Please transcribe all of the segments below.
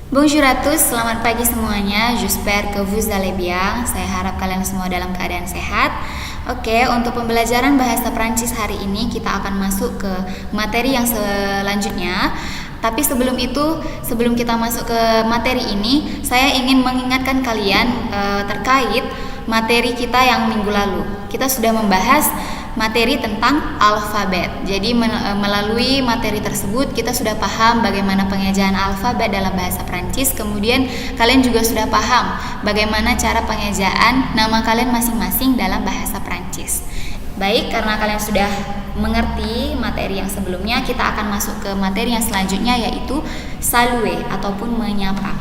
Bonjour à tous, selamat pagi semuanya. J'espère que vous allez bien. Saya harap kalian semua dalam keadaan sehat. Oke, untuk pembelajaran bahasa Prancis hari ini kita akan masuk ke materi yang selanjutnya. Tapi sebelum itu, sebelum kita masuk ke materi ini, saya ingin mengingatkan kalian terkait materi kita yang minggu lalu. Kita sudah membahas materi tentang alfabet. Jadi melalui materi tersebut kita sudah paham bagaimana pengejaan alfabet dalam bahasa Prancis. Kemudian kalian juga sudah paham bagaimana cara pengejaan nama kalian masing-masing dalam bahasa Prancis. Baik, karena kalian sudah mengerti materi yang sebelumnya, kita akan masuk ke materi yang selanjutnya, yaitu saluer ataupun menyapa.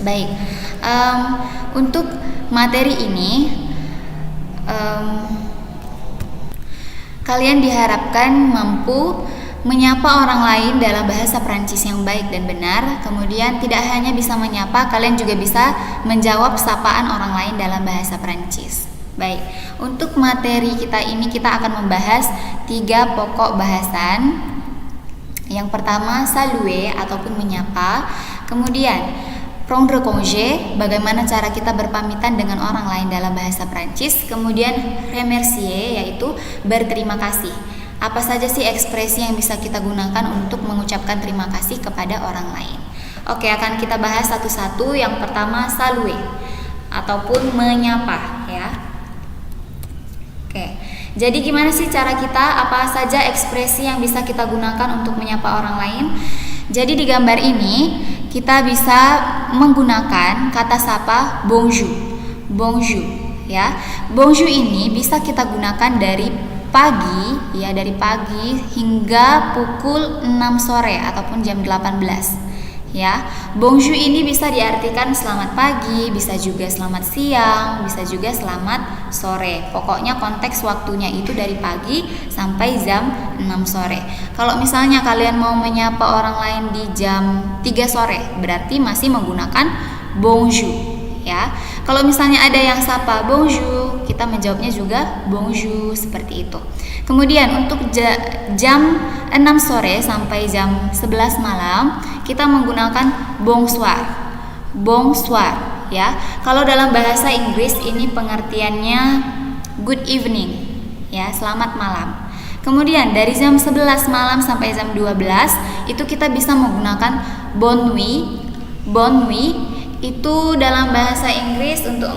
Baik, untuk materi ini kalian diharapkan mampu menyapa orang lain dalam bahasa Prancis yang baik dan benar. Kemudian tidak hanya bisa menyapa, kalian juga bisa menjawab sapaan orang lain dalam bahasa Prancis. Baik, untuk materi kita ini kita akan membahas 3 pokok bahasan. Yang pertama saluer ataupun menyapa. Kemudian prendre congé, bagaimana cara kita berpamitan dengan orang lain dalam bahasa Prancis. Kemudian remercier, yaitu berterima kasih. Apa saja sih ekspresi yang bisa kita gunakan untuk mengucapkan terima kasih kepada orang lain? Oke, akan kita bahas satu-satu. Yang pertama saluer ataupun menyapa, ya. Oke, jadi gimana sih cara kita? Apa saja ekspresi yang bisa kita gunakan untuk menyapa orang lain? Jadi di gambar ini kita bisa menggunakan kata sapa bonjour. Bonjour, ya. Bonjour ini bisa kita gunakan dari pagi, ya, dari pagi hingga pukul 6 sore ataupun jam 18. Ya. Bonjour ini bisa diartikan selamat pagi, bisa juga selamat siang, bisa juga selamat sore. Pokoknya konteks waktunya itu dari pagi sampai jam 6 sore. Kalau misalnya kalian mau menyapa orang lain di jam 3 sore, berarti masih menggunakan bonjour, ya. Kalau misalnya ada yang sapa bonjour, kita menjawabnya juga bonjour, seperti itu. Kemudian untuk jam 6 sore sampai jam 11 malam kita menggunakan bonsoir. Bonsoir, ya. Kalau dalam bahasa Inggris ini pengertiannya good evening, ya, selamat malam. Kemudian dari jam 11 malam sampai jam 12 itu kita bisa menggunakan bonne nuit. Bonne nuit itu dalam bahasa Inggris untuk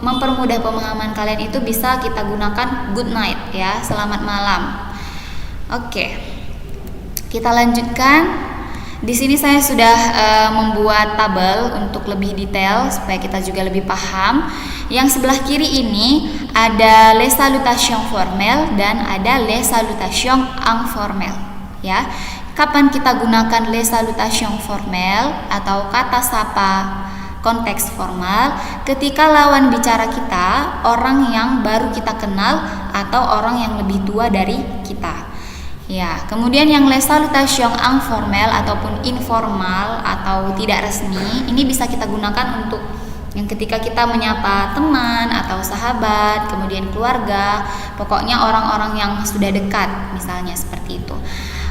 mempermudah pemahaman kalian itu bisa kita gunakan good night, ya, selamat malam. Oke, kita lanjutkan. Di sini saya sudah membuat tabel untuk lebih detail supaya kita juga lebih paham. Yang sebelah kiri ini ada les salutations formelles dan ada les salutations informelles, ya. Kapan kita gunakan les salutations formelles atau kata sapa konteks formal? Ketika lawan bicara kita orang yang baru kita kenal atau orang yang lebih tua dari kita, ya. Kemudian yang les salutations informelles ataupun informal atau tidak resmi, ini bisa kita gunakan untuk yang ketika kita menyapa teman atau sahabat, kemudian keluarga, pokoknya orang-orang yang sudah dekat, misalnya seperti itu.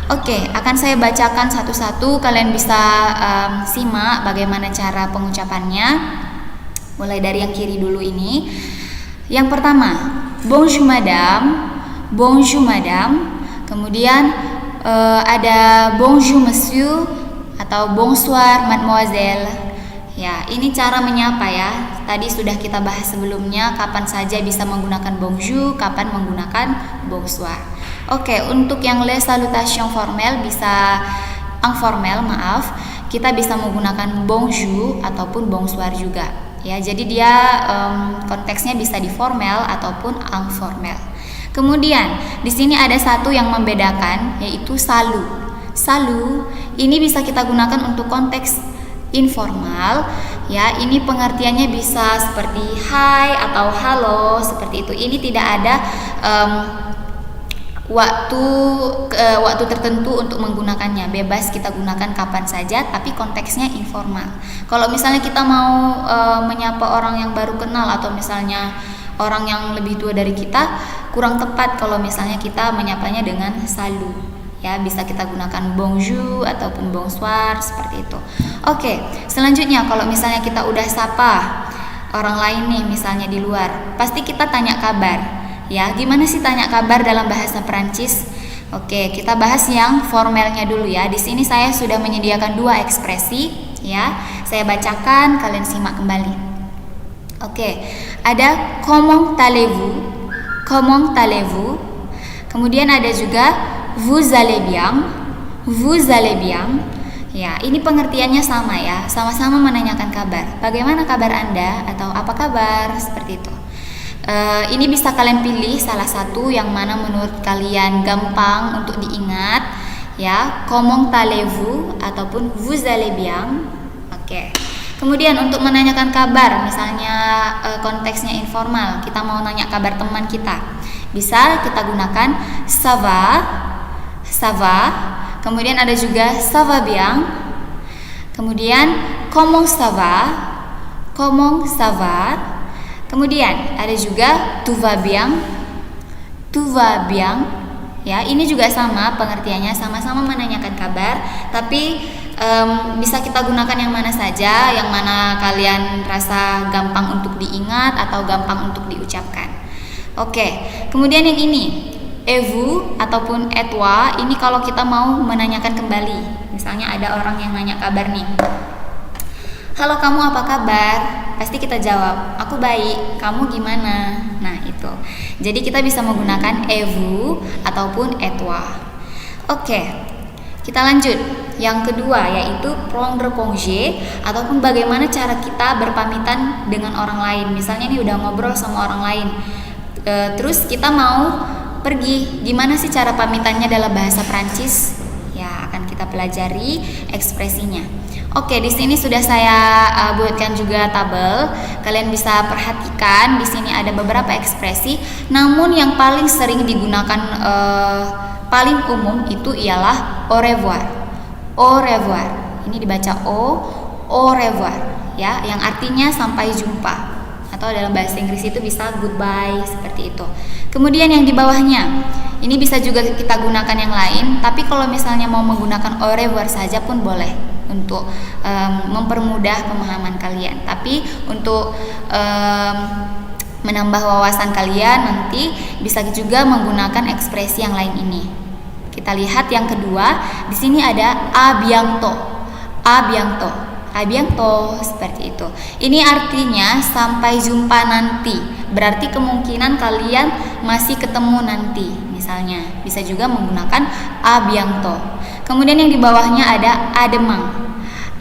Oke, akan saya bacakan satu-satu. Kalian bisa simak bagaimana cara pengucapannya. Mulai dari yang kiri dulu ini. Yang pertama, bonjour madame, bonjour madame. Kemudian ada bonjour monsieur atau bonsoir mademoiselle. Ya, ini cara menyapa, ya. Tadi sudah kita bahas sebelumnya kapan saja bisa menggunakan bonjour, kapan menggunakan bonsoir. Oke, untuk yang les salutations formelles bisa informel, maaf, kita bisa menggunakan bonjour ataupun bonsoir juga, ya. Jadi dia konteksnya bisa di formal ataupun informel. Kemudian di sini ada satu yang membedakan, yaitu salut. Salut ini bisa kita gunakan untuk konteks informal, ya. Ini pengertiannya bisa seperti hai atau halo, seperti itu. Ini tidak ada waktu tertentu untuk menggunakannya, bebas kita gunakan kapan saja, tapi konteksnya informal. Kalau misalnya kita mau menyapa orang yang baru kenal atau misalnya orang yang lebih tua dari kita, kurang tepat kalau misalnya kita menyapanya dengan salut, Ya, bisa kita gunakan bonjour ataupun bonsoir seperti itu. Oke, selanjutnya kalau misalnya kita udah sapa orang lain nih, misalnya di luar, pasti kita tanya kabar. Ya, gimana sih tanya kabar dalam bahasa Perancis? Oke, kita bahas yang formalnya dulu ya. Di sini saya sudah menyediakan 2 ekspresi ya. Saya bacakan, kalian simak kembali. Oke, ada comment allez-vous? Comment allez-vous? Kemudian ada juga vous allez bien? Vous allez bien? Ya, ini pengertiannya sama ya, sama-sama menanyakan kabar. Bagaimana kabar Anda atau apa kabar, seperti itu. Ini bisa kalian pilih salah satu yang mana menurut kalian gampang untuk diingat ya, comment allez-vous ataupun vous allez bien. Oke. Kemudian untuk menanyakan kabar, misalnya konteksnya informal, kita mau nanya kabar teman kita, bisa kita gunakan ça va, ça va. Kemudian ada juga ça va bien. Kemudian comment ça va, comment ça va. Kemudian ada juga tout va bien, tout va bien. Ya, ini juga sama pengertiannya, sama-sama menanyakan kabar, tapi bisa kita gunakan yang mana saja, yang mana kalian rasa gampang untuk diingat atau gampang untuk diucapkan. Oke, kemudian yang ini et vous ataupun et toi, ini kalau kita mau menanyakan kembali. Misalnya ada orang yang nanya kabar nih, halo kamu apa kabar? Pasti kita jawab, aku baik, kamu gimana? Nah itu, jadi kita bisa menggunakan et vous ataupun et toi. Oke, kita lanjut. Yang kedua yaitu prendre congé ataupun bagaimana cara kita berpamitan dengan orang lain. Misalnya nih udah ngobrol sama orang lain, terus kita mau pergi, gimana sih cara pamitannya dalam bahasa Prancis? Ya, akan kita pelajari ekspresinya. Oke, di sini sudah saya buatkan juga tabel. Kalian bisa perhatikan di sini ada beberapa ekspresi. Namun yang paling sering digunakan paling umum itu ialah au revoir. Au revoir. Ini dibaca au revoir ya, yang artinya sampai jumpa. Atau dalam bahasa Inggris itu bisa goodbye, seperti itu. Kemudian yang di bawahnya, ini bisa juga kita gunakan yang lain, tapi kalau misalnya mau menggunakan au revoir saja pun boleh untuk mempermudah pemahaman kalian. Tapi untuk menambah wawasan kalian nanti bisa juga menggunakan ekspresi yang lain ini. Kita lihat yang kedua, di sini ada à bientôt. À bientôt. À bientôt, seperti itu. Ini artinya sampai jumpa nanti. Berarti kemungkinan kalian masih ketemu nanti. Misalnya, bisa juga menggunakan à bientôt. Kemudian yang di bawahnya ada à demain.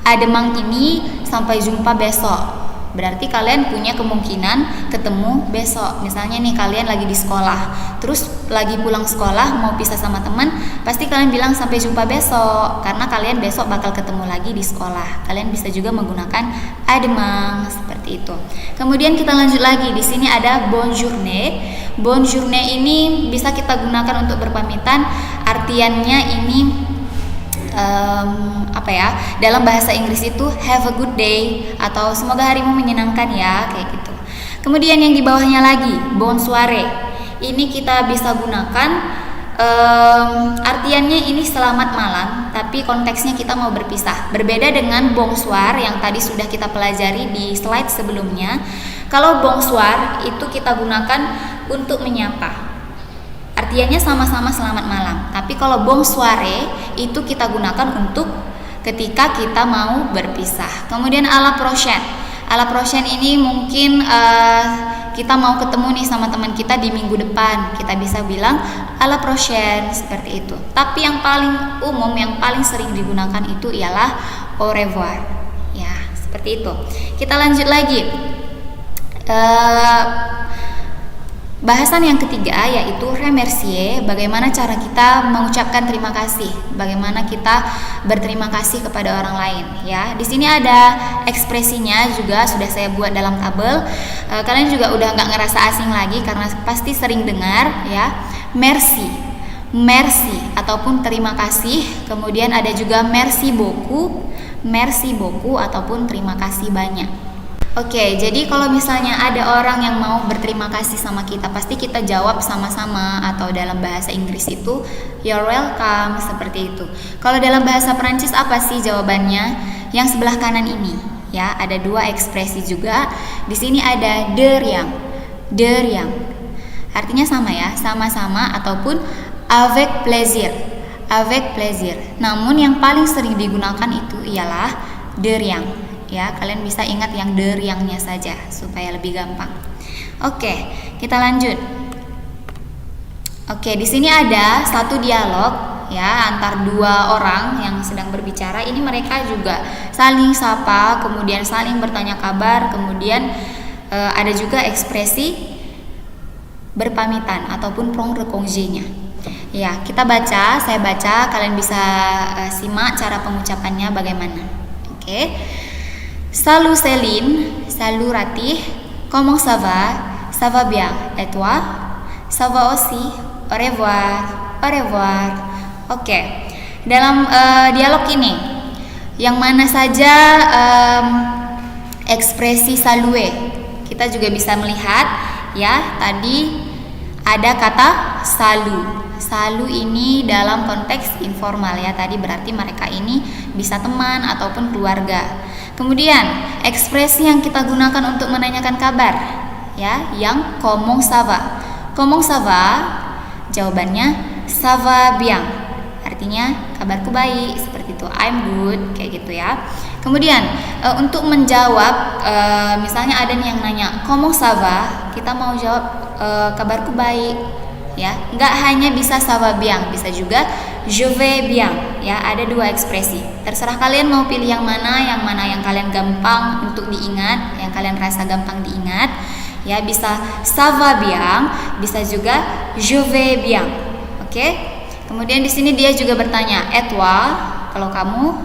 À demain ini sampai jumpa besok. Berarti kalian punya kemungkinan ketemu besok. Misalnya nih kalian lagi di sekolah, terus lagi pulang sekolah mau pisah sama teman, pasti kalian bilang sampai jumpa besok, karena kalian besok bakal ketemu lagi di sekolah. Kalian bisa juga menggunakan à demain, seperti itu. Kemudian kita lanjut lagi. Di sini ada bonne journée. Bonne journée ini bisa kita gunakan untuk berpamitan. Artiannya ini dalam bahasa Inggris itu have a good day atau semoga harimu menyenangkan ya, kayak gitu. Kemudian yang di bawahnya lagi bonne soirée. Ini kita bisa gunakan artiannya ini selamat malam, tapi konteksnya kita mau berpisah. Berbeda dengan bonsoir yang tadi sudah kita pelajari di slide sebelumnya. Kalau bonsoir itu kita gunakan untuk menyapa. Artiannya sama-sama selamat malam. Tapi kalau bonne soirée itu kita gunakan untuk ketika kita mau berpisah. Kemudian à la prochaine. À la prochaine ini mungkin kita mau ketemu nih sama teman kita di minggu depan. Kita bisa bilang à la prochaine, seperti itu. Tapi yang paling umum, yang paling sering digunakan itu ialah au revoir. Ya, seperti itu. Kita lanjut lagi. Bahasan yang ketiga yaitu remercier, bagaimana cara kita mengucapkan terima kasih, bagaimana kita berterima kasih kepada orang lain ya. Di sini ada ekspresinya juga sudah saya buat dalam tabel. Kalian juga udah nggak ngerasa asing lagi karena pasti sering dengar ya. Merci, merci ataupun terima kasih. Kemudian ada juga merci beaucoup ataupun terima kasih banyak. Oke, jadi kalau misalnya ada orang yang mau berterima kasih sama kita, pasti kita jawab sama-sama, atau dalam bahasa Inggris itu you're welcome, seperti itu. Kalau dalam bahasa Perancis apa sih jawabannya? Yang sebelah kanan ini, ya, ada dua ekspresi juga. Di sini ada de rien. Artinya sama ya, sama-sama ataupun avec plaisir. Namun yang paling sering digunakan itu ialah de rien. Ya, kalian bisa ingat yang de rien-nya saja supaya lebih gampang. Oke, kita lanjut. Oke, di sini ada satu dialog ya antar dua orang yang sedang berbicara. Ini mereka juga saling sapa, kemudian saling bertanya kabar, kemudian ada juga ekspresi berpamitan ataupun prendre congé-nya. Ya, saya baca, kalian bisa simak cara pengucapannya bagaimana. Oke. Salut Céline, salut Ratih, comment ça va? Ça va bien, et toi? Ça va aussi, au revoir. Oke, dalam dialog ini, yang mana saja ekspresi salue, kita juga bisa melihat, ya, tadi ada kata salut. Salut ini dalam konteks informal ya, tadi berarti mereka ini bisa teman ataupun keluarga. Kemudian ekspresi yang kita gunakan untuk menanyakan kabar ya, yang comment ça va. Comment ça va? Jawabannya ça va bien. Artinya kabarku baik, seperti itu. I'm good, kayak gitu ya. Kemudian untuk menjawab misalnya ada nih yang nanya comment ça va, kita mau jawab kabarku baik. Ya, nggak hanya bisa ça va bien, bisa juga je vais bien. Ya, ada dua ekspresi. Terserah kalian mau pilih yang mana yang kalian gampang untuk diingat, yang kalian rasa gampang diingat. Ya, bisa ça va bien, bisa juga je vais bien. Oke? Kemudian di sini dia juga bertanya, et toi? Kalau kamu,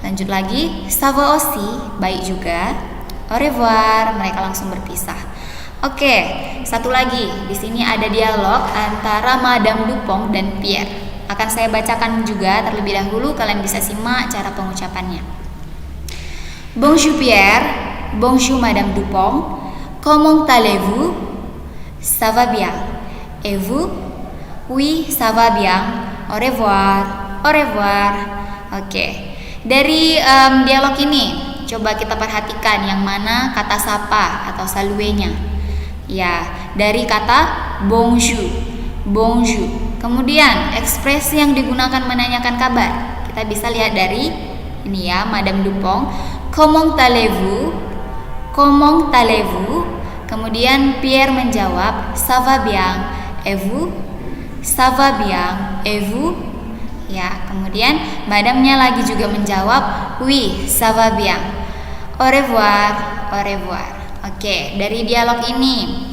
lanjut lagi, ça va aussi, baik juga. Au revoir, mereka langsung berpisah. Oke, satu lagi. Di sini ada dialog antara Madame Dupont dan Pierre. Akan saya bacakan juga terlebih dahulu, kalian bisa simak cara pengucapannya. Bonjour Pierre, bonjour Madame Dupont. Comment allez-vous? Ça va bien. Et vous? Oui, ça va bien. Au revoir. Oke. Dari dialog ini, coba kita perhatikan yang mana kata sapa atau saluenya. Ya, dari kata bonjour. Kemudian ekspresi yang digunakan menanyakan kabar, kita bisa lihat dari ini ya, Madame Dupont. Comment allez-vous? Kemudian Pierre menjawab ça va bien. Et vous? Ça va bien. Et vous? Ya, kemudian madamnya lagi juga menjawab oui, ça va bien. Au revoir. Oke, dari dialog ini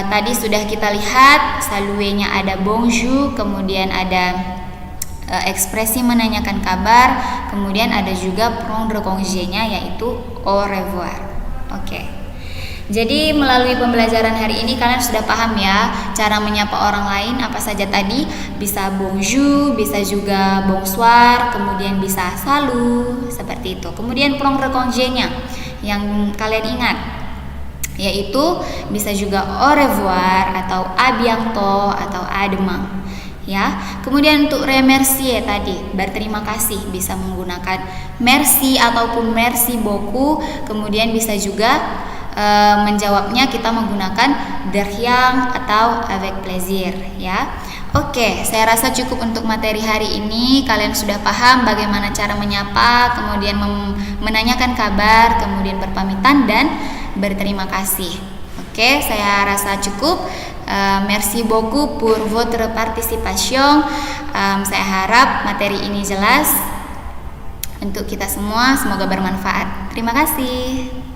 tadi sudah kita lihat saluenya ada bonjour, kemudian ada ekspresi menanyakan kabar, kemudian ada juga prendre congé-nya yaitu au revoir. Oke. Jadi melalui pembelajaran hari ini kalian sudah paham ya cara menyapa orang lain apa saja tadi, bisa bonjour, bisa juga bonsoir, kemudian bisa salut, seperti itu. Kemudian prendre congé-nya yang kalian ingat yaitu bisa juga au revoir atau à bientôt atau à demain ya. Kemudian untuk remercier tadi, berterima kasih, bisa menggunakan merci ataupun merci beaucoup. Kemudian bisa juga menjawabnya kita menggunakan de rien atau avec plaisir ya. Oke, saya rasa cukup untuk materi hari ini. Kalian sudah paham bagaimana cara menyapa, kemudian menanyakan kabar, kemudian berpamitan dan berterima kasih. Oke, saya rasa cukup. Merci beaucoup pour votre participation. Saya harap materi ini jelas untuk kita semua. Semoga bermanfaat. Terima kasih.